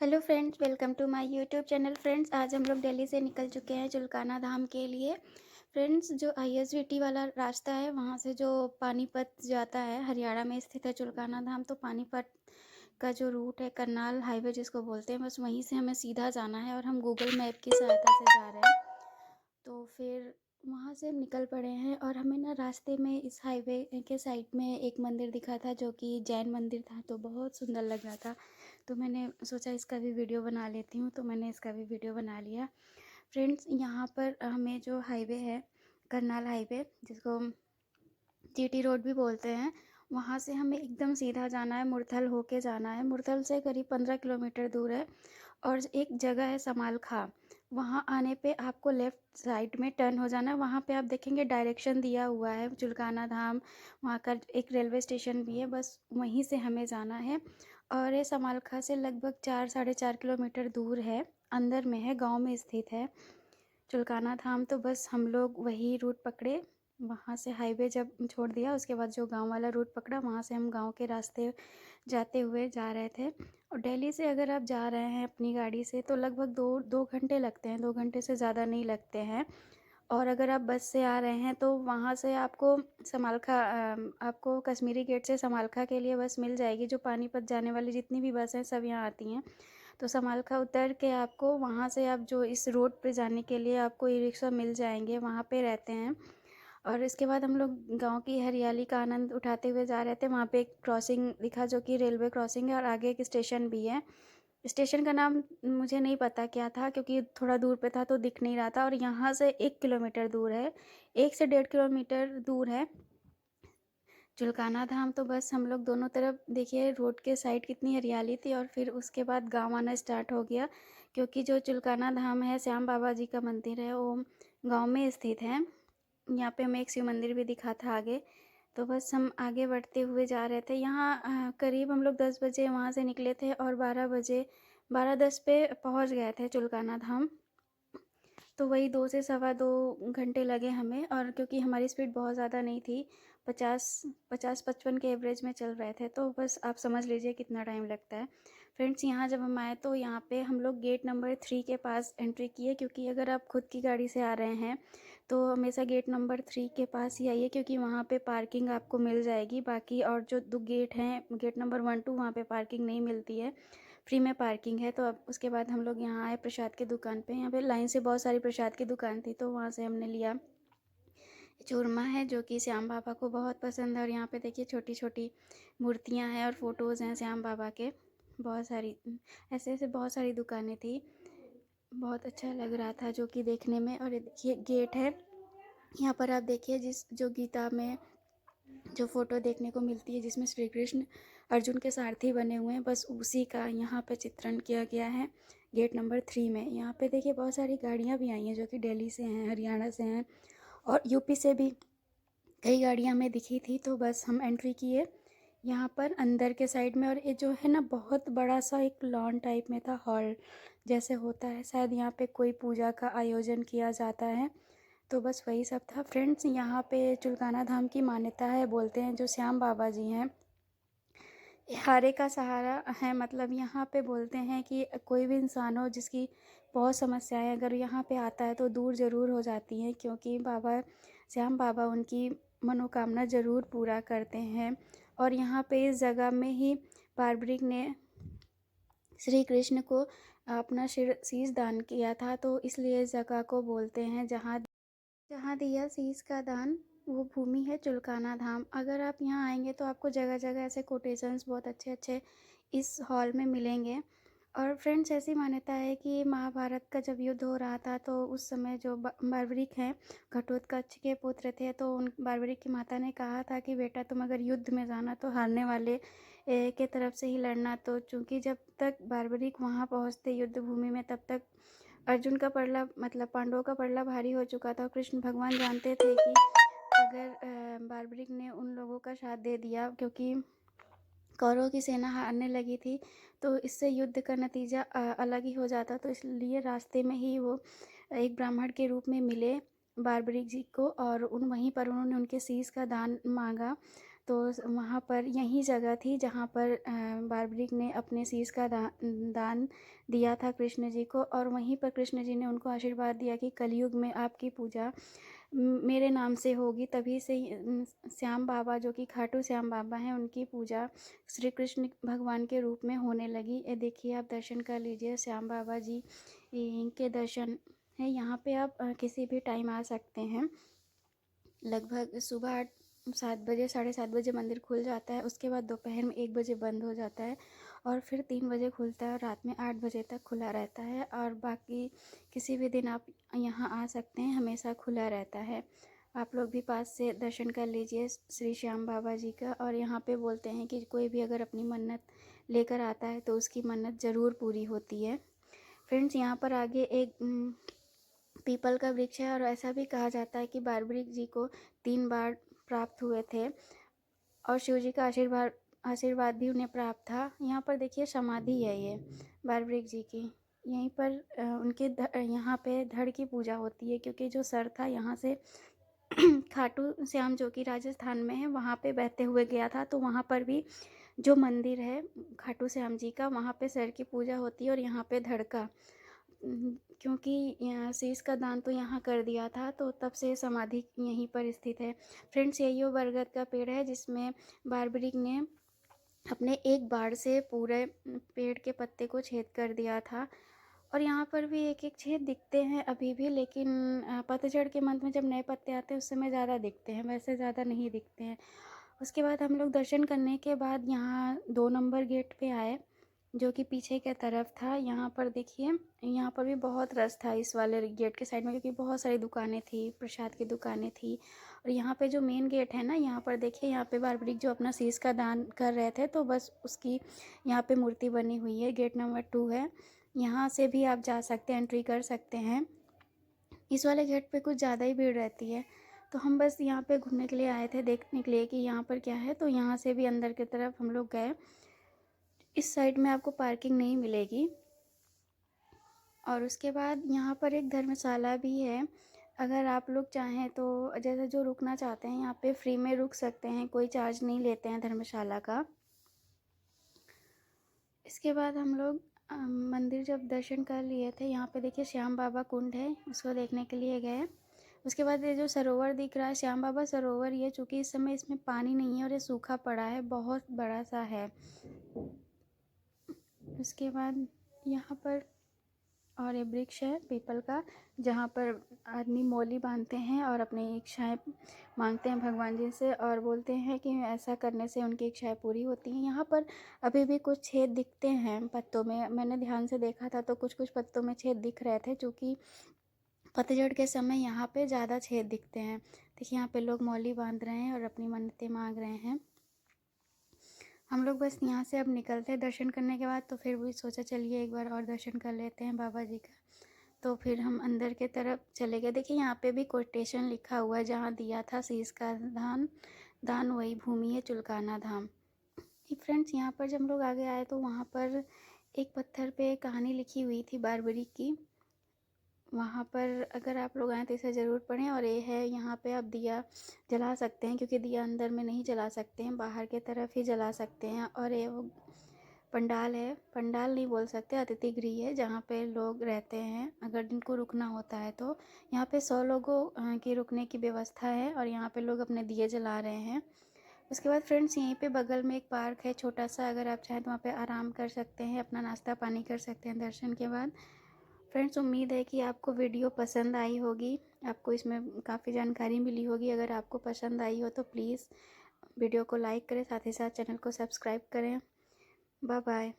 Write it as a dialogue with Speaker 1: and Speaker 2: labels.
Speaker 1: Hello friends, welcome to my YouTube channel. Friends, आज हम लोग दिल्ली से निकल चुके हैं चुलकाना धाम के लिए। फ्रेंड्स, जो आईएसबीटी वाला रास्ता है वहाँ से जो पानीपत जाता है, हरियाणा में स्थित है चुलकाना धाम। तो पानीपत का जो रूट है, करनाल हाईवे जिसको बोलते हैं, बस वहीं से हमें सीधा जाना है और हम गूगल मैप की सहायता से जा रहे हैं। तो फिर वहाँ से हम निकल पड़े हैं और हमें ना रास्ते में इस हाईवे के साइड में एक मंदिर दिखा था जो कि जैन मंदिर था। तो बहुत सुंदर लग रहा था, तो मैंने सोचा इसका भी वीडियो बना लेती हूँ। तो मैंने इसका भी वीडियो बना लिया। फ्रेंड्स, यहाँ पर हमें जो हाईवे है, करनाल हाईवे जिसको जीटी रोड भी बोलते हैं, वहाँ से हमें एकदम सीधा जाना है, मुरथल होके जाना है। मुरथल से करीब 15 किलोमीटर दूर है। और एक जगह है समालखा, वहाँ आने पे आपको लेफ़्ट साइड में टर्न हो जाना है। वहाँ पे आप देखेंगे डायरेक्शन दिया हुआ है चुलकाना धाम, वहाँ का एक रेलवे स्टेशन भी है, बस वहीं से हमें जाना है। और ये समालखा से लगभग 4 साढ़े 4 किलोमीटर दूर है, अंदर में है, गांव में स्थित है चुलकाना धाम। तो बस हम लोग वही रूट पकड़े, वहाँ से हाईवे जब छोड़ दिया उसके बाद जो गांव वाला रूट पकड़ा, वहाँ से हम गांव के रास्ते जाते हुए जा रहे थे। और दिल्ली से अगर आप जा रहे हैं अपनी गाड़ी से तो लगभग दो दो घंटे लगते हैं, 2 घंटे से ज़्यादा नहीं लगते हैं। और अगर आप बस से आ रहे हैं तो वहाँ से आपको समालखा आपको कश्मीरी गेट से समालखा के लिए बस मिल जाएगी। जो पानीपत जाने वाली जितनी भी बस हैं सब यहाँ आती हैं। तो समालखा उतर के आपको वहाँ से, आप जो इस रोड पे जाने के लिए आपको ई रिक्शा मिल जाएंगे, वहाँ पे रहते हैं। और इसके बाद हम लोग गांव की हरियाली का आनंद उठाते हुए जा रहे थे। वहाँ पे एक क्रॉसिंग दिखा जो कि रेलवे क्रॉसिंग है, और आगे एक स्टेशन भी है। स्टेशन का नाम मुझे नहीं पता क्या था क्योंकि थोड़ा दूर पे था तो दिख नहीं रहा था। और यहाँ से 1 किलोमीटर दूर है, 1 से 1.5 किलोमीटर दूर है चुलकाना धाम। तो बस हम लोग दोनों तरफ देखिए रोड के साइड कितनी हरियाली थी। और फिर उसके बाद गांव आना स्टार्ट हो गया, क्योंकि जो चुलकाना धाम है, श्याम बाबा जी का मंदिर है, वो गांव में स्थित है। यहाँ पे हमें एक शिव मंदिर भी दिखा था आगे। तो बस हम आगे बढ़ते हुए जा रहे थे। यहाँ करीब हम लोग 10 बजे वहाँ से निकले थे और 12 बजे 12:10 पे पहुँच गए थे चुलकाना धाम। तो वही 2 से 2.25 घंटे लगे हमें। और क्योंकि हमारी स्पीड बहुत ज़्यादा नहीं थी, 50-55 के एवरेज में चल रहे थे, तो बस आप समझ लीजिए कितना टाइम लगता है। फ्रेंड्स, यहाँ जब हम आए तो यहाँ पे हम लोग गेट नंबर 3 के पास एंट्री किए, क्योंकि अगर आप खुद की गाड़ी से आ रहे हैं तो हमेशा गेट नंबर 3 के पास ही आइए, क्योंकि वहाँ पे पार्किंग आपको मिल जाएगी। बाकी और जो 2 गेट हैं, गेट नंबर 1-2, वहाँ पे पार्किंग नहीं मिलती है, फ्री में पार्किंग है। तो अब उसके बाद हम लोग यहाँ आए प्रसाद की दुकान पे। यहाँ पे लाइन से बहुत सारी प्रसाद की दुकान थी, तो वहाँ से हमने लिया चूरमा है जो कि श्याम बाबा को बहुत पसंद है। और यहाँ पे देखिए छोटी छोटी मूर्तियाँ हैं और फोटोज़ हैं श्याम बाबा के, बहुत सारी। ऐसे ऐसे बहुत सारी दुकानें थी, बहुत अच्छा लग रहा था जो कि देखने में। और ये देखिए गेट है, यहाँ पर आप देखिए जिस जो गीता में जो फ़ोटो देखने को मिलती है जिसमें श्री कृष्ण अर्जुन के सारथी बने हुए हैं, बस उसी का यहाँ पे चित्रण किया गया है गेट नंबर 3 में। यहाँ पे देखिए बहुत सारी गाड़ियाँ भी आई हैं जो कि दिल्ली से हैं, हरियाणा से हैं, और यूपी से भी कई गाड़ियाँ हमें दिखी थी। तो बस हम एंट्री किए यहाँ पर अंदर के साइड में। और ये जो है ना, बहुत बड़ा सा एक लॉन टाइप में था, हॉल जैसे होता है, शायद यहाँ पे कोई पूजा का आयोजन किया जाता है। तो बस वही सब था। फ्रेंड्स, यहाँ पे चुलकाना धाम की मान्यता है, बोलते हैं जो श्याम बाबा जी हैं हारे का सहारा है। मतलब यहाँ पे बोलते हैं कि कोई भी इंसान हो जिसकी बहुत समस्याएं अगर यहाँ पे आता है तो दूर ज़रूर हो जाती हैं, क्योंकि बाबा श्याम बाबा उनकी मनोकामना ज़रूर पूरा करते हैं। और यहाँ पे इस जगह में ही बार्बरिक ने श्री कृष्ण को अपना शीश दान किया था, तो इसलिए इस जगह को बोलते हैं जहाँ जहाँ दिया शीश का दान, वो भूमि है चुलकाना धाम। अगर आप यहाँ आएंगे तो आपको जगह जगह ऐसे कोटेशंस बहुत अच्छे अच्छे इस हॉल में मिलेंगे। और फ्रेंड्स, ऐसी मान्यता है कि महाभारत का जब युद्ध हो रहा था तो उस समय जो बार्बरिक हैं, घटोत्कच के पुत्र थे, तो उन बार्बरिक की माता ने कहा था कि बेटा तुम अगर युद्ध में जाना तो हारने वाले के तरफ से ही लड़ना। तो चूँकि जब तक बार्बरिक वहाँ पहुँचते युद्ध भूमि में, तब तक अर्जुन का पलड़ा, मतलब पांडवों का पलड़ा भारी हो चुका था। कृष्ण भगवान जानते थे कि अगर बार्बरिक ने उन लोगों का साथ दे दिया, क्योंकि कौरवों की सेना हारने लगी थी, तो इससे युद्ध का नतीजा अलग ही हो जाता। तो इसलिए रास्ते में ही वो एक ब्राह्मण के रूप में मिले बार्बरिक जी को, और वहीं पर उन्होंने उनके शीश का दान मांगा। तो वहाँ पर यही जगह थी जहाँ पर बारबरिक ने अपने शीश का दान दिया था कृष्ण जी को, और वहीं पर कृष्ण जी ने उनको आशीर्वाद दिया कि कलयुग में आपकी पूजा मेरे नाम से होगी। तभी से श्याम बाबा, जो कि खाटू श्याम बाबा हैं, उनकी पूजा श्री कृष्ण भगवान के रूप में होने लगी। ये देखिए, आप दर्शन कर लीजिए श्याम बाबा जी के दर्शन है। यहाँ पे आप किसी भी टाइम आ सकते हैं। लगभग सुबह 7 बजे 7:30 बजे मंदिर खुल जाता है, उसके बाद दोपहर में 1 बजे बंद हो जाता है, और फिर 3 बजे खुलता है, और रात में 8 बजे तक खुला रहता है। और बाकी किसी भी दिन आप यहाँ आ सकते हैं, हमेशा खुला रहता है। आप लोग भी पास से दर्शन कर लीजिए श्री श्याम बाबा जी का। और यहाँ पे बोलते हैं कि कोई भी अगर अपनी मन्नत लेकर आता है तो उसकी मन्नत ज़रूर पूरी होती है। फ्रेंड्स, यहाँ पर आगे एक पीपल का वृक्ष है, और ऐसा भी कहा जाता है कि बारबरिक जी को 3 बार प्राप्त हुए थे, और शिव जी का आशीर्वाद भी उन्हें प्राप्त था। यहाँ पर देखिए समाधि है ये बारबरिक जी की। यहीं पर उनके यहाँ पे धड़ की पूजा होती है, क्योंकि जो सर था यहाँ से खाटू श्याम, जो कि राजस्थान में है, वहाँ पे बहते हुए गया था। तो वहाँ पर भी जो मंदिर है खाटू श्याम जी का, वहाँ पे सर की पूजा होती है, और यहाँ पे धड़ का, क्योंकि शीश का दान तो यहाँ कर दिया था, तो तब से समाधि यहीं पर स्थित है। फ्रेंड्स, यही वो बरगद का पेड़ है जिसमें बारबरिक ने अपने एक बाण से पूरे पेड़ के पत्ते को छेद कर दिया था। और यहाँ पर भी एक एक छेद दिखते हैं अभी भी, लेकिन पतझड़ के मंथ में जब नए पत्ते आते हैं उस समय ज़्यादा दिखते हैं, वैसे ज़्यादा नहीं दिखते हैं। उसके बाद हम लोग दर्शन करने के बाद यहाँ 2 नंबर गेट पे आए, जो कि पीछे के तरफ था। यहाँ पर देखिए, यहाँ पर भी बहुत रश था इस वाले गेट के साइड में, क्योंकि बहुत सारी दुकानें थी, प्रसाद की दुकानें थी। और यहाँ पे जो मेन गेट है ना, यहाँ पर देखिए, यहाँ पे बारबरिक जो अपना शीश का दान कर रहे थे, तो बस उसकी यहाँ पे मूर्ति बनी हुई है। गेट नंबर 2 है, यहाँ से भी आप जा सकते हैं, एंट्री कर सकते हैं। इस वाले गेट पे कुछ ज़्यादा ही भीड़ रहती है, तो हम बस यहाँ पे घूमने के लिए आए थे, देखने के लिए कि यहाँ पर क्या है। तो यहाँ से भी अंदर की तरफ हम लोग गए। इस साइड में आपको पार्किंग नहीं मिलेगी। और उसके बाद यहाँ पर एक धर्मशाला भी है। अगर आप लोग चाहें तो, जैसे जो रुकना चाहते हैं यहाँ पे फ्री में रुक सकते हैं, कोई चार्ज नहीं लेते हैं धर्मशाला का। इसके बाद हम लोग मंदिर जब दर्शन कर लिए थे, यहाँ पे देखिए श्याम बाबा कुंड है, उसको देखने के लिए गए। उसके बाद ये जो सरोवर दिख रहा है श्याम बाबा सरोवर, ये चूँकि इस समय इसमें पानी नहीं है और ये सूखा पड़ा है, बहुत बड़ा सा है। उसके बाद यहाँ पर और ये वृक्ष है पीपल का, जहाँ पर आदमी मौली बांधते हैं और अपनी इच्छाएं मांगते हैं भगवान जी से, और बोलते हैं कि ऐसा करने से उनकी इच्छाएं पूरी होती हैं। यहाँ पर अभी भी कुछ छेद दिखते हैं पत्तों में, मैंने ध्यान से देखा था तो कुछ कुछ पत्तों में छेद दिख रहे थे, क्योंकि पतझड़ के समय यहाँ पे ज़्यादा छेद दिखते हैं। देखिए, यहाँ पे लोग मौली बांध रहे हैं और अपनी मन्नतें मांग रहे हैं। हम लोग बस यहाँ से अब निकलते हैं दर्शन करने के बाद, तो फिर भी सोचा चलिए एक बार और दर्शन कर लेते हैं बाबा जी का। तो फिर हम अंदर के तरफ चले गए। देखिए, यहाँ पे भी कोटेशन लिखा हुआ है, जहाँ दिया था शीश का दान वही भूमि है चुलकाना धाम। फ्रेंड्स, यहाँ पर जब हम लोग आगे आए तो वहाँ पर एक पत्थर पे कहानी लिखी हुई थी बारबरिक की। वहाँ पर अगर आप लोग आएँ तो इसे ज़रूर पढ़ें। और ये है, यहाँ पे आप दिया जला सकते हैं, क्योंकि दिया अंदर में नहीं जला सकते हैं, बाहर के तरफ ही जला सकते हैं। और ये वो पंडाल है, पंडाल नहीं बोल सकते, अतिथि गृह है, जहाँ पे लोग रहते हैं अगर जिनको रुकना होता है तो। यहाँ पे 100 लोगों की रुकने की व्यवस्था है, और यहाँ पे लोग अपने दिए जला रहे हैं। उसके बाद फ्रेंड्स, यहीं पे बगल में एक पार्क है छोटा सा, अगर आप चाहें तो वहाँ पे आराम कर सकते हैं, अपना नाश्ता पानी कर सकते हैं दर्शन के बाद। फ्रेंड्स, उम्मीद है कि आपको वीडियो पसंद आई होगी, आपको इसमें काफ़ी जानकारी मिली होगी। अगर आपको पसंद आई हो तो प्लीज़ वीडियो को लाइक करें, साथ ही साथ चैनल को सब्सक्राइब करें। Bye bye.